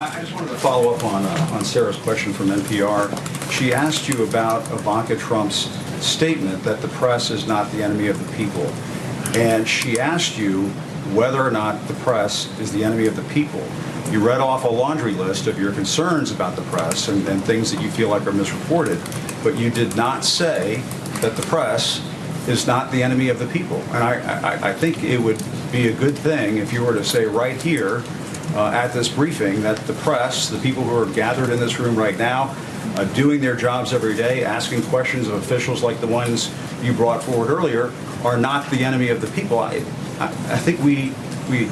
I just wanted to follow up on Sarah's question from NPR. She asked you about Ivanka Trump's statement that the press is not the enemy of the people. And she asked you whether or not the press is the enemy of the people. You read off a laundry list of your concerns about the press and things that you feel like are misreported, but you did not say that the press is not the enemy of the people. And I think it would be a good thing if you were to say right here at this briefing that the press, the people who are gathered in this room right now, doing their jobs every day, asking questions of officials like the ones you brought forward earlier, are not the enemy of the people. I think we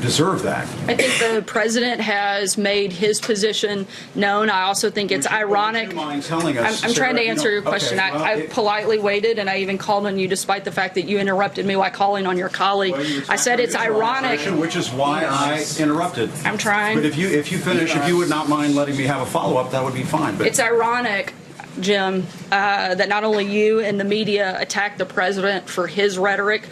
deserve that. I think the president has made his position known. I also think it's ironic. Would you mind telling us, I'm trying to answer Sarah, your question. Okay, well, I politely waited, and I even called on you despite the fact that you interrupted me while calling on your colleague. Well, I said it's ironic. Which is why I interrupted. I'm trying. But if you finish, if you would not mind letting me have a follow-up, that would be fine. But It's ironic, Jim, that not only you and the media attack the president for his rhetoric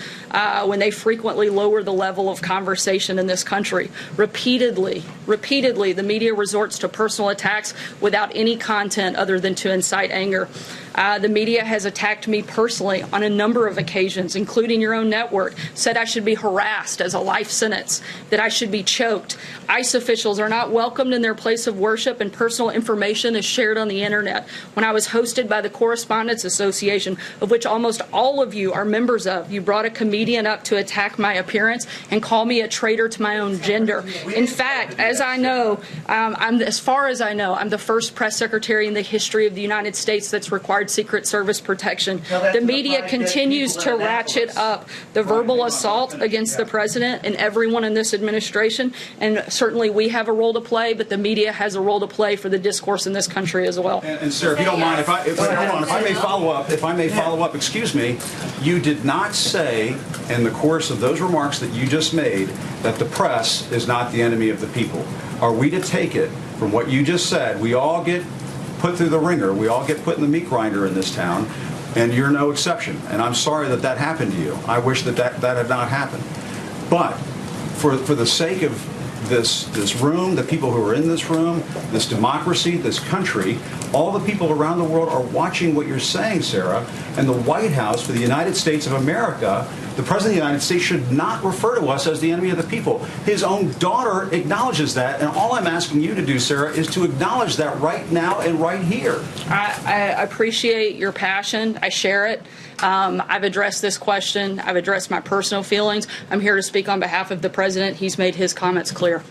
when they frequently lower the level of conversation in this country. Repeatedly, the media resorts to personal attacks without any content other than to incite anger. The media has attacked me personally on a number of occasions, including your own network, said I should be harassed as a life sentence, that I should be choked. ICE officials are not welcomed in their place of worship, and personal information is shared on the internet. When I was hosted by the Correspondents Association, of which almost all of you are members of, you brought a comedian up to attack my appearance and call me a traitor to my own gender. In fact, as I know, as far as I know, I'm the first press secretary in the history of the United States that's required Secret Service protection. The media continues to ratchet up the verbal assault against the president and everyone in this administration, and certainly we have a role to play, but the media has a role to play for the discourse in this country as well. And sir, if you don't mind, if I may follow up, excuse me, you did not say in the course of those remarks that you just made that the press is not the enemy of the people. Are we to take it from what you just said? We all get put through the ringer. We all get put in the meat grinder in this town, and you're no exception. And I'm sorry that that happened to you. I wish that had not happened. But for the sake of this room, the people who are in this room, this democracy, this country, all the people around the world are watching what you're saying, Sarah, and the White House for the United States of America, the President of the United States should not refer to us as the enemy of the people. His own daughter acknowledges that, and all I'm asking you to do, Sarah, is to acknowledge that right now and right here. I appreciate your passion. I share it. I've addressed this question. I've addressed my personal feelings. I'm here to speak on behalf of the president. He's made his comments clear.